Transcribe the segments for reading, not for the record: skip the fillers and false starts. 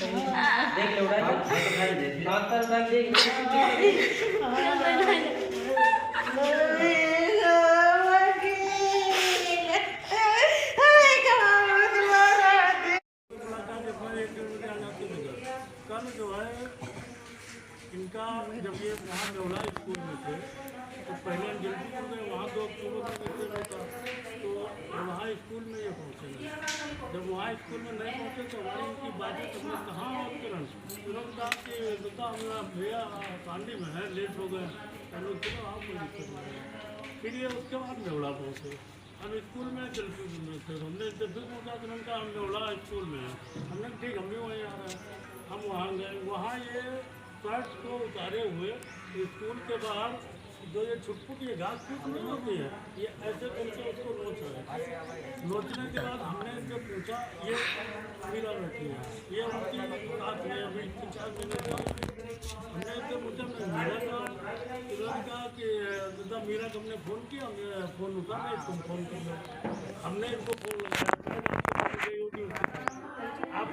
देख ले उड़ा डॉक्टर बैग देख कल जो है इनका जब ये वहाँ नेवला स्कूल में थे तो पहले हम जल्दी हो गए वहाँ 2 अक्टूबर को कैसे रहता तो वहाँ स्कूल में ये पहुँचे जब वहाँ स्कूल में नहीं पहुँचे तो हमारी इनकी बातें हमने कहाँ और तुरंत कहा कि बेटा हम भैया कांडी में है लेट हो गए हम लोग चलो आप कोई दिक्कत नहीं है। फिर ये उसके बाद नेवला पहुँचे हम स्कूल में जल्दी मिल रहे थे हमने जब भी पहुँचा तो उनका हम नेवला स्कूल में है हमने ठीक हम भी वहीं आ रहे हैं हम वहाँ गए वहाँ ये शर्ट को उतारे हुए स्कूल के बाहर जो ये छुटपुट ये घास फूस नहीं होती है ये ऐसे करके उसको नोच रहे नोचने के बाद हमने इनसे पूछा ये मीरा बैठी है ये उनकी बात में अभी 4 महीने हमने इनसे पूछा मीरा का तुरंत कहा कि दादा मीरा को हमने फ़ोन किया हमने फ़ोन उठाया तुम फ़ोन कर लो हमने इनको फ़ोन लगाया आप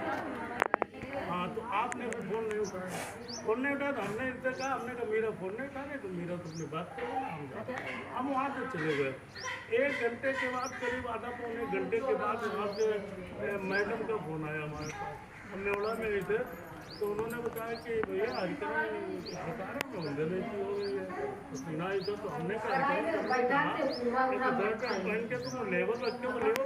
हाँ तो आपने भी फ़ोन नहीं उठाया तो हमने इनसे कहा हमने कहा मेरा फ़ोन नहीं उठा रहे तो मेरा तो अपनी बात करो हम वहाँ से चले गए 1 घंटे के बाद करीब आधा पौने घंटे के बाद वहाँ से मैडम का फ़ोन आया हमारे पास हम नेवला में गए थे तो उन्होंने बताया कि भैया हरिकरण बता रहे हैं नहीं की हो गई है तो सुना ही तो हमने कहा पहन के तुम लेबर रखे हो लेबर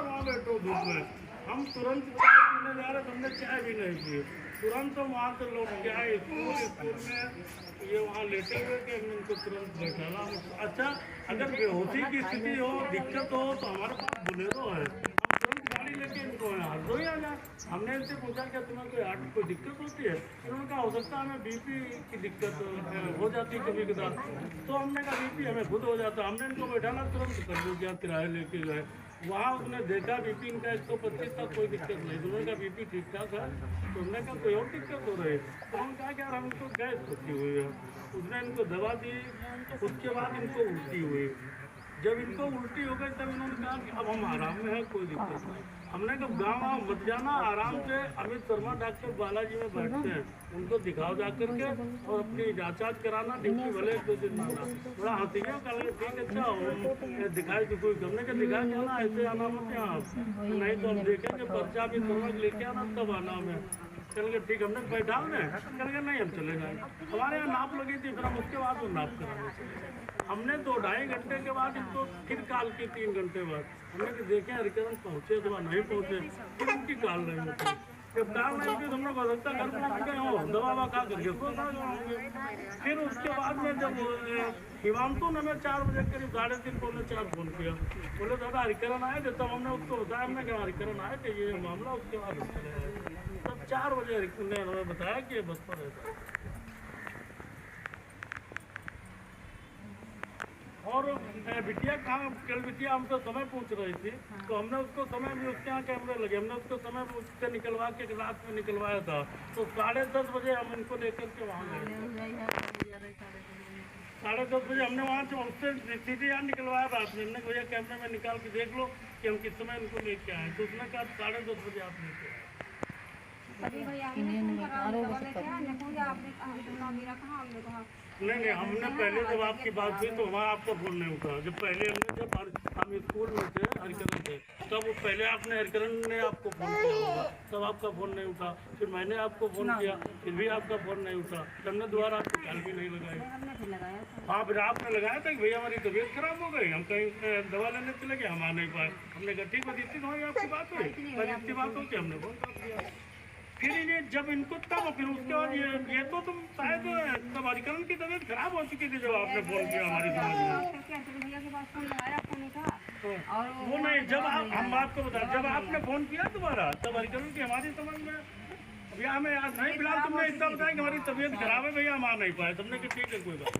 वहाँ बैठो धूप में हम तुरंत चाय पीने जा रहे हमने चाय भी नहीं पी तुरंत हम वहाँ से लौट के आए स्कूल में ये वहाँ लेटे हुए कि हमने उनको तुरंत बैठाना अच्छा अगर बेहोशी की स्थिति हो दिक्कत हो तो हमारे पास बोलेरो है हम तुरंत गाड़ी लेके इनको यहाँ दो ही आ जाए हमने इनसे पूछा कि तुम्हें कोई हार्ट कोई दिक्कत होती है उन्होंने कहा हो सकता है हमें बीपी की दिक्कत हो जाती है कभी कदार तो हमने कहा बीपी हमें खुद हो जाता हमने इनको बैठाना तुरंत कर दिया किराए लेके गए वहाँ उसने देखा बीपी इनका 125 तक कोई दिक्कत नहीं उन्होंने कहा बीपी ठीक ठाक है तो हमने कहा कोई और दिक्कत हो रही है तो हम कहा कि यार हमको गैस होती हुई है उसने इनको दवा दी उसके बाद इनको उल्टी हुई जब इनको उल्टी हो गई तब इन्होंने कहा कि अब हम आराम में हैं कोई दिक्कत नहीं हमने कहा गाँव मत जाना आराम से अमित शर्मा डॉक्टर बालाजी में बैठते हैं उनको दिखाओ जा करके और अपनी जाँच कराना ड्यूटी भले 2 दिन आना थोड़ा हंसी गया कल ठीक अच्छा दिखाई तो कोई हमने का दिखा के आना ऐसे आना मत यहाँ नहीं तो हम देखेंगे पर्चा भी थोड़ा लेके आना तब आना हमें चल के ठीक हमने बैठा में चल के नहीं हम चले जाएंगे हमारे यहाँ नाप लगी थी फिर हम उसके बाद वो नाप कराने चले हमने 2-2.5 घंटे के बाद इनको फिर कॉल की 3 घंटे बाद हमने देखे हरिकरण पहुँचे तो नहीं पहुँचे फिर उनकी कॉल नहीं होती जब कॉल नहीं होती तो हमने बदलता घर पहुँच गए हो दवा खा करके फिर उसके बाद में जब हिमांशु ने हमें 4 बजे करीब 3:30 पौने 4 फ़ोन किया बोले दादा हरिकरण आए थे तब हमने उसको बताया हमने कहा हरिकरण आए थे ये मामला उसके बाद तब 4 बजे ने हमें बताया कि बस पर रहता और बिटिया कहाँ कल बिटिया हमसे समय पूछ रही थी तो हमने उसको समय भी उसके यहाँ कैमरे लगे हमने उसको समय उससे निकलवा के रात में निकलवाया था तो 10:30 बजे हम इनको लेकर के वहाँ गए 10:30 बजे हमने वहाँ से उससे CCTV निकलवाया रात में हमने भैया कैमरे में निकाल के देख लो कि हम किस समय इनको लेके आए तो उसने कहा 10:30 बजे आप लेके आए नहीं हमने पहले जब आपकी बात हुई तो हमारा आपका फ़ोन नहीं उठा जब पहले हमने जब हम स्कूल में थे हरिकरण थे तब पहले आपने हरिकरण ने आपको फ़ोन किया होगा तब आपका फ़ोन नहीं उठा फिर मैंने आपको फ़ोन किया फिर भी आपका फ़ोन नहीं उठा तो हमने दोबारा आपको कॉल भी नहीं लगाई हाँ फिर आपने लगाया था कि भैया हमारी तबीयत खराब हो गई हम कहीं दवा लेने चले गए हम आ नहीं पाए हमने कहा ठीक है जितनी हमारी आपकी बात हुई पर जितनी बात होती हमने फ़ोन कर दिया फिर इन्हें जब इनको तब फिर उसके बाद ये तो तुम शायद तब हरिकरण की तबीयत खराब हो चुकी थी जब आपने फ़ोन किया हमारी वो नहीं जब हम आपको बता जब आपने फ़ोन किया दोबारा तब हरिकरण की हमारी समझ में भैया हमें याद नहीं फिलहाल तुमने इतना बताया कि हमारी तबीयत खराब है भैया हम आ नहीं पाए तुमने कि ठीक है कोई बात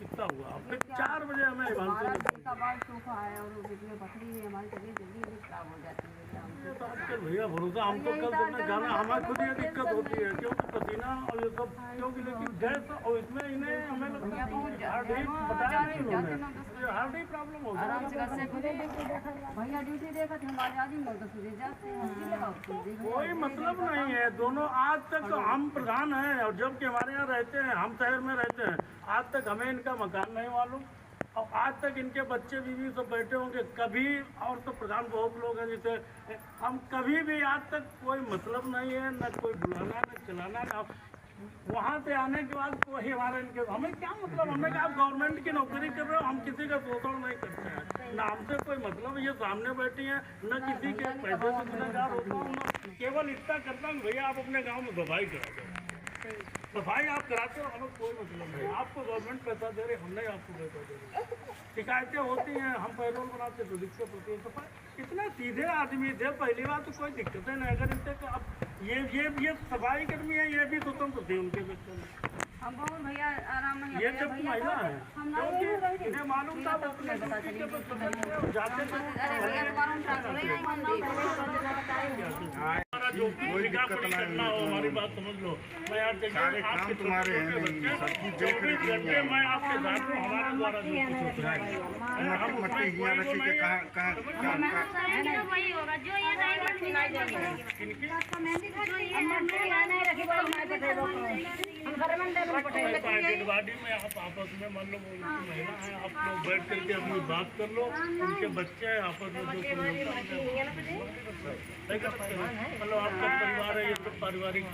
इतना हुआ फिर 4 बजे हमें का बाल सूखा है और बीच में पथरी में हमारी तबीयत जल्दी खराब हो जाती है। भैया भरोसा हम तो कल तुमने जाना, हमारे खुद ये दिक्कत होती है क्योंकि पसीना और ये सब क्योंकि लेकिन गैस और इसमें इन्हें हमें लगता है हार्ट ही बताया नहीं उन्होंने, हार्ट ही प्रॉब्लम हो आराम से घर से भैया ड्यूटी देखा थे हम आजादी में तो सुधे जाते हैं। कोई मतलब नहीं है। दोनों आज तक हम प्रधान हैं और जबकि हमारे यहाँ रहते हैं, हम शहर में रहते हैं, आज तक हमें इनका मकान नहीं मालूम और आज तक इनके बच्चे बीवी सब बैठे होंगे कभी, और तो प्रधान बहुत लोग हैं जैसे हम कभी भी आज तक कोई मतलब नहीं है, न कोई बुलाना न चलाना न वहाँ से आने के बाद कोई हमारा इनके हमें क्या मतलब, हमने कहा आप गवर्नमेंट की नौकरी कर रहे हो, हम किसी का शोषण नहीं करते हैं, न हमसे कोई मतलब ये सामने बैठी हैं, न किसी के पैसे से गुनहगार होता हूँ, न केवल इतना करता हूँ भैया आप अपने गाँव में सफाई करा दो, सफाई आप कराते हो, हमें कोई मतलब नहीं, आपको गवर्नमेंट पैसा दे रहे, हम नहीं आपको पैसा दे रहे। शिकायतें होती हैं, हम पैरोल बनाते तो दिक्कत होती है। सफाई इतना सीधे आदमी थे, पहली बार तो कोई दिक्कत नहीं, अगर इनसे तो अब ये सफाई कर्मी है, ये भी स्वतंत्र थे उनके बच्चों में। हम बहुत भैया आराम में ये जब महिला है क्योंकि इन्हें मालूम था अपने ड्यूटी के पर जाते जो भूमिका करना हो, हमारी बात समझ लो, मैं यार देखिए आपके तुम्हारे हैं, मैं आपके साथ हूँ, हमारे द्वारा जो कुछ होता है हम बाड़ी में आप आपस में मान लो महिला है, आप लोग बैठ करके अपनी बात कर लो, उनके बच्चे हैं आपस में जो मतलब आपका परिवार है, ये सब पारिवारिक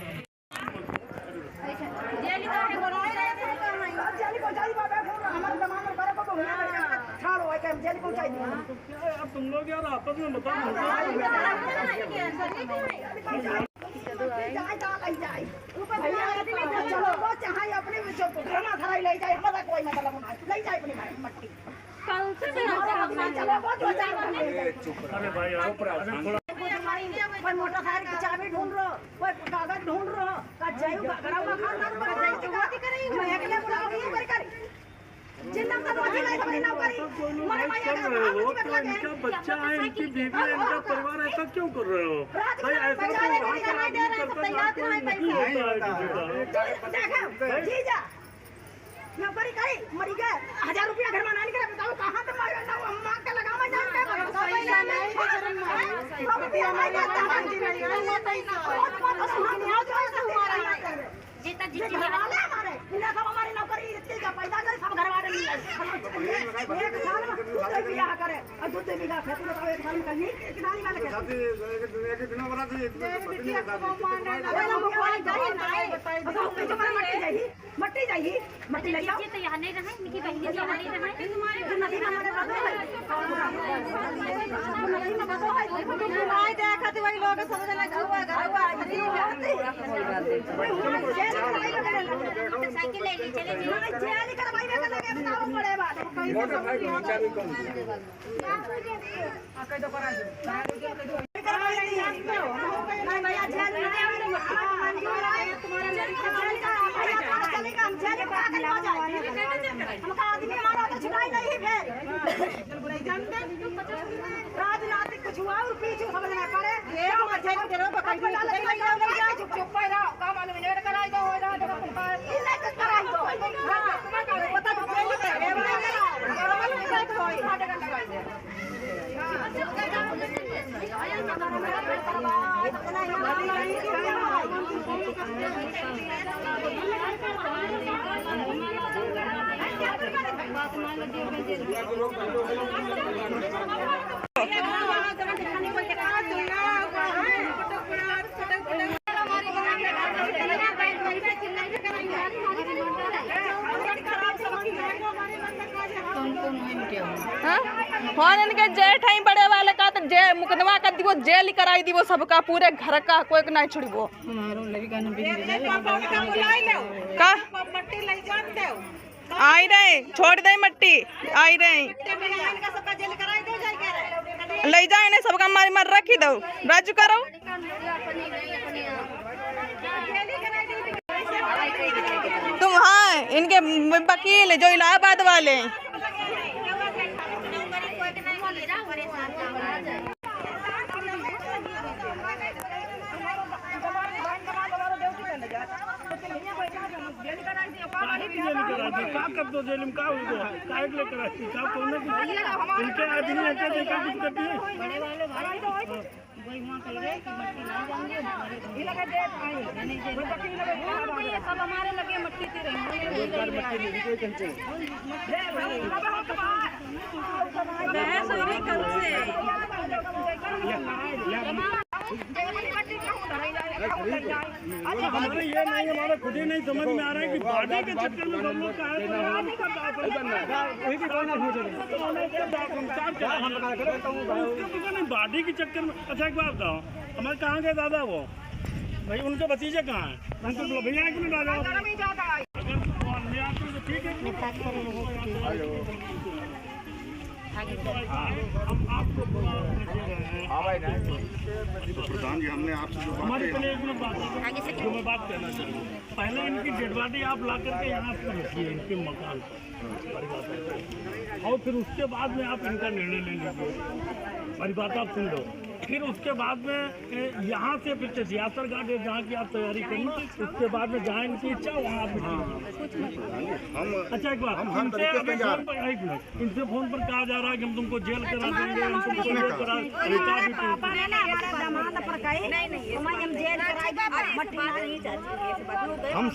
अब तुम लोग यार आपस में बताओ अरे भाई कोई मोटरसाइकिल की चाबी ढूंढ रहा, कोई कागज ढूंढ रहा, का जायु घरवा खाना पर जायु चुकाती करी, मैं अकेले बुला के करी जिंदा का रोजी नहीं समझ ना करी मरे माया का इनका बच्चा है, इनकी बीवी है, इनका परिवार, ऐसा क्यों कर रहे हो भाई? ऐसा तो जीजा नौकरी करी मरी गए, 1000 रुपया घर में ना निकले, बताओ कहाँ से मार ना मां का लगावा जाए पैसा नहीं रुपया नहीं देता है जी नहीं बहुत सुहाग हो जाए तो हमारा जीता जीती वाले हमारे इन्हें सब हमारी नौकरी इतनी का पैदा करे सब घर वाले मिल एक साल में दूध बियाह करे और दूध बियाह खेती बताओ एक साल में कहीं किसानी वाले के शादी एक दिन बना दी पत्नी का शादी मट्टी चाहिए मट्टी ले जाओ तो यहाँ नहीं रहे, इनकी बहन जी यहाँ नहीं रहे, तुम्हारे नदी में हमारे बात है नदी में बात है भाई देखा तो वही लोग समझ लगा हुआ साइकिल ले ली चले जेल कर भाई में लगे बताओ पड़े बात मोटरसाइकिल चाबी कौन कह दो करा दो नहीं भैया जेल में हमका आदमी हमारा तो छुड़ाई नहीं राजनीतिक कुछ हुआ और पीछे समझ में पड़े चुप चुप काम मालूम नहीं कराई दो कराई दो पता फोन इनके जेठ है बड़े वाले का तो जे मुकदमा कर दिवो, जेल कराई दिवो सबका, पूरे घर का कोई नहीं छोड़िबो का आई रहे छोड़ दे मट्टी आई रहे ले जाए नहीं सबका मारी मार रखी दो राजू करो तुम। हाँ इनके वकील जो इलाहाबाद वाले कर दो जेल में का हो गया काहे के लेकर आती का कौन है इनके आदमी है क्या देखा कुछ करती है बड़े वाले भाई वही वहाँ कह रहे कि मट्टी नहीं जाएंगे हमारे लगे दे पानी नहीं दे ये सब हमारे लगे मट्टी ते रहेंगे बहस हो रही कल से हमारे ये नहीं हमारा खुद ही नहीं समझ में आ रहा है कि बाडी के चक्कर में हम लोग का है बाडी के चक्कर में। अच्छा एक बात बताओ हमारे कहाँ गए दादा वो भाई उनके भतीजे कहाँ हैं उनको भैया एक मिनट आ जाओ अगर ले आते तो ठीक है हम आपको प्रधान जी हमने आपसे जो हमारे पहले एक मिनट बात जो मैं बात करना चाहूँ पहले इनकी डेड बॉडी आप ला करके यहाँ पर रखिए इनके मकान पर और फिर उसके बाद में आप इनका निर्णय ले लीजिए हमारी बात आप सुन लो फिर उसके बाद में यहाँ से फिर सियासर घाट है जहाँ की आप तैयारी करना उसके बाद में जहाँ इनकी इच्छा वहाँ आप अच्छा एक बार इनसे फोन पर कहा जा रहा है कि हम तुमको जेल करा देंगे हम तुमको जेल करा हम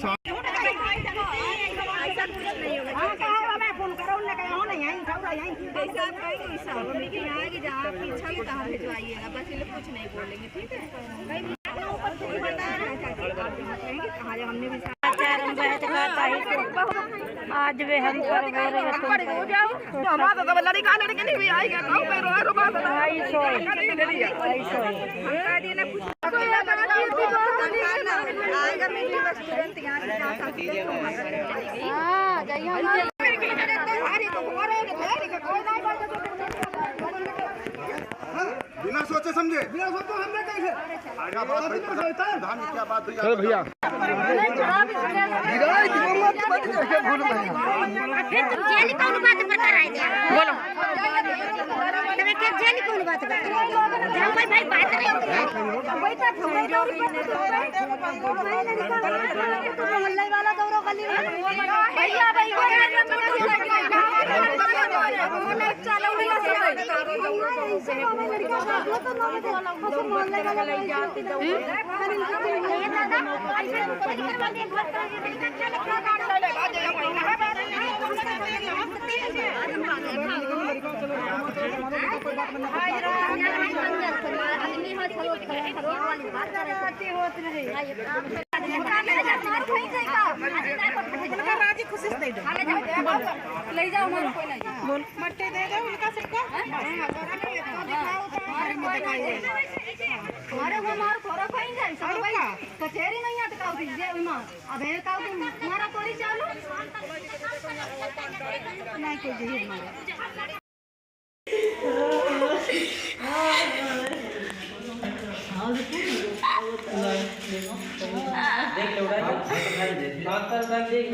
बस ये लोग कुछ नहीं बोलेंगे ठीक है हमने भी आज वे हम बिना सोचे समझे प्रधान क्या बात हुई भैया जेल कौन बात बता रहा है बोलो तुम्हें क्या जेल कौन बात बता रहा है जाओ भाई बात रही मोहल्ले वाला दौरो गली भैया ले जाओ बोल मट्टी दे दो उनका सबका अरे वो मार थोड़ा कहीं जाए सब भाई कचहरी नहीं आते काउ दीजिए उमा अब है काउ मारा कोरी चालू नहीं कोई जी मारा देख लो उड़ा बात कर देख